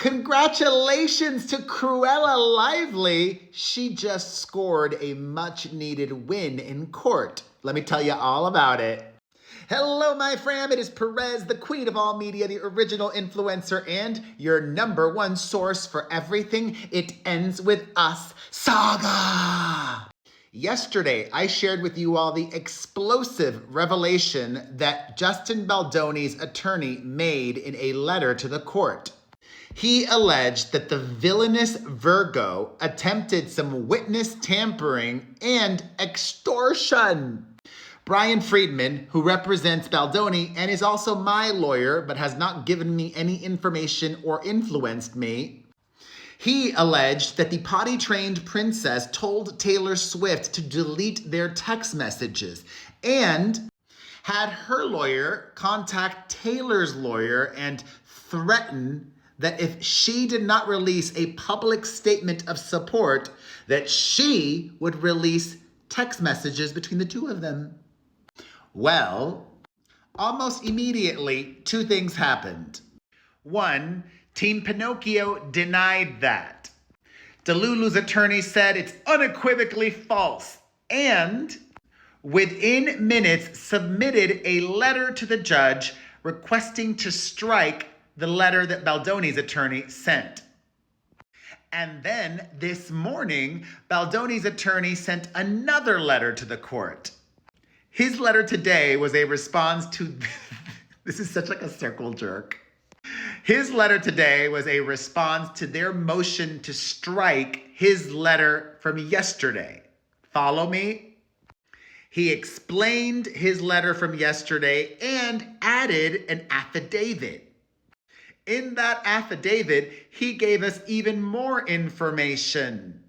Congratulations to Cruella Lively. She just scored a much-needed win in court. Let me tell you all about it. Hello, my fam. It is Perez, the queen of all media, the original influencer, and your #1 source for everything It Ends With Us saga. Yesterday, I shared with you all the explosive revelation that Justin Baldoni's attorney made in a letter to the court. He alleged that the villainous Virgo attempted some witness tampering and extortion. Brian Friedman, who represents Baldoni and is also my lawyer but has not given me any information or influenced me, he alleged that the potty-trained princess told Taylor Swift to delete their text messages and had her lawyer contact Taylor's lawyer and threaten that if she did not release a public statement of support, that she would release text messages between the two of them. Well, almost immediately, two things happened. One, Team Pinocchio denied that. Delulu's attorney said it's unequivocally false and within minutes submitted a letter to the judge requesting to strike the letter that Baldoni's attorney sent. And then this morning, Baldoni's attorney sent another letter to the court. His letter today was a response to, this is such like a circle jerk. His letter today was a response to their motion to strike his letter from yesterday. Follow me? He explained his letter from yesterday and added an affidavit. In that affidavit, he gave us even more information.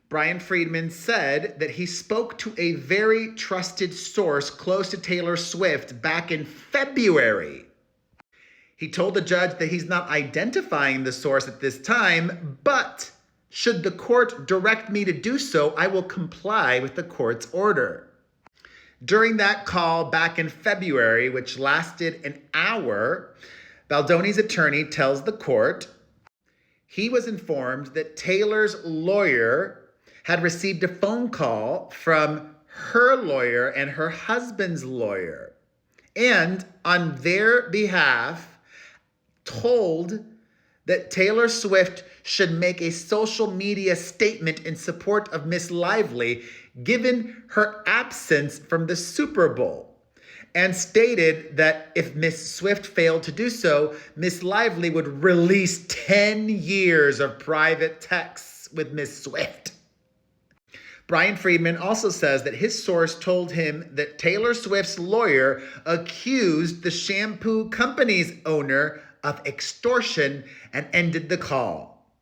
Brian Friedman said that he spoke to a very trusted source close to Taylor Swift back in February. He told the judge that he's not identifying the source at this time, but should the court direct me to do so, I will comply with the court's order. During that call back in February, which lasted an hour, Baldoni's attorney tells the court he was informed that Taylor's lawyer had received a phone call from her lawyer and her husband's lawyer, and on their behalf told that Taylor Swift should make a social media statement in support of Miss Lively given her absence from the Super Bowl, and stated that if Miss Swift failed to do so, Miss Lively would release 10 years of private texts with Miss Swift. Brian Friedman also says that his source told him that Taylor Swift's lawyer accused the shampoo company's owner of extortion and ended the call.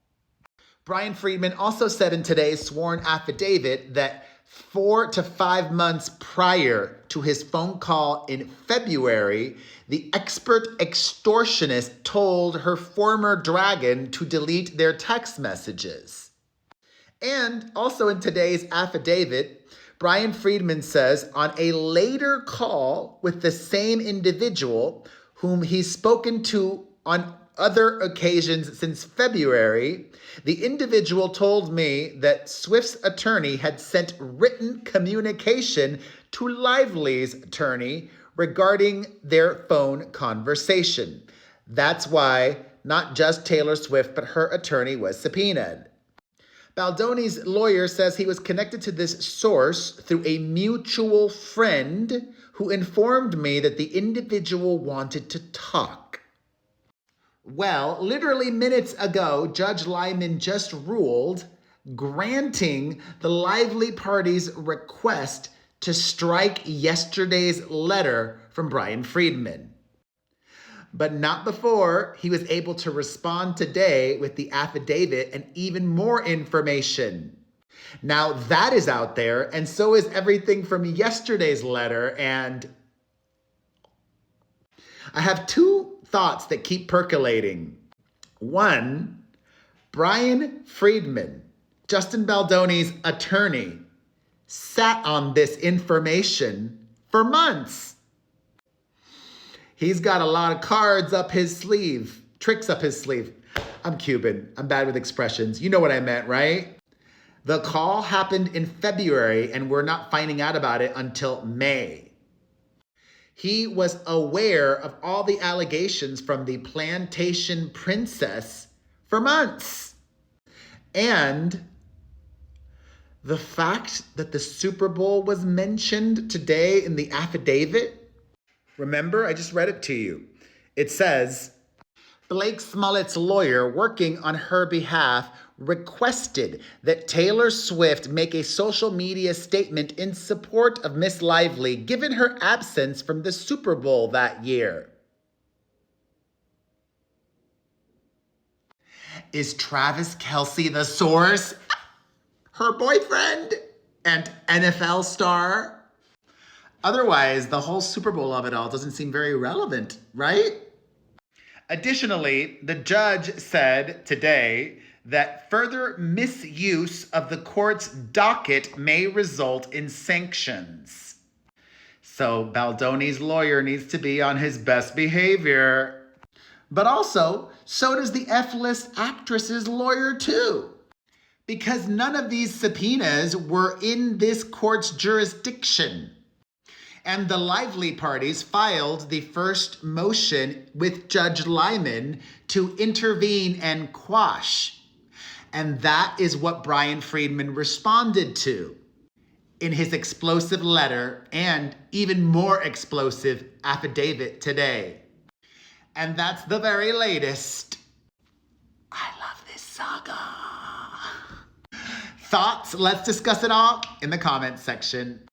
Brian Friedman also said in today's sworn affidavit that 4 to 5 months prior to his phone call in February, the expert extortionist told her former dragon to delete their text messages. And also in today's affidavit, Brian Friedman says on a later call with the same individual whom he's spoken to on other occasions since February, the individual told me that Swift's attorney had sent written communication to Lively's attorney regarding their phone conversation. That's why not just Taylor Swift, but her attorney was subpoenaed. Baldoni's lawyer says he was connected to this source through a mutual friend who informed me that the individual wanted to talk. Well, literally minutes ago, Judge Lyman just ruled granting the Lively party's request to strike yesterday's letter from Brian Friedman. But not before he was able to respond today with the affidavit and even more information. Now that is out there, and so is everything from yesterday's letter, and I have two thoughts that keep percolating. One, Brian Friedman, Justin Baldoni's attorney, sat on this information for months. He's got a lot of cards up his sleeve, tricks up his sleeve. I'm Cuban. I'm bad with expressions. You know what I meant, right? The call happened in February, and we're not finding out about it until May. He was aware of all the allegations from the plantation princess for months. And the fact that the Super Bowl was mentioned today in the affidavit, remember, I just read it to you. It says, Blake Smollett's lawyer working on her behalf requested that Taylor Swift make a social media statement in support of Miss Lively, given her absence from the Super Bowl that year. Is Travis Kelce the source? Her boyfriend and NFL star? Otherwise, the whole Super Bowl of it all doesn't seem very relevant, right? Additionally, the judge said today that further misuse of the court's docket may result in sanctions. So Baldoni's lawyer needs to be on his best behavior. But also, so does the F-list actress's lawyer too. Because none of these subpoenas were in this court's jurisdiction. And the Lively parties filed the first motion with Judge Lyman to intervene and quash. And that is what Brian Friedman responded to in his explosive letter and even more explosive affidavit today. And that's the very latest. I love this saga. Thoughts? Let's discuss it all in the comments section.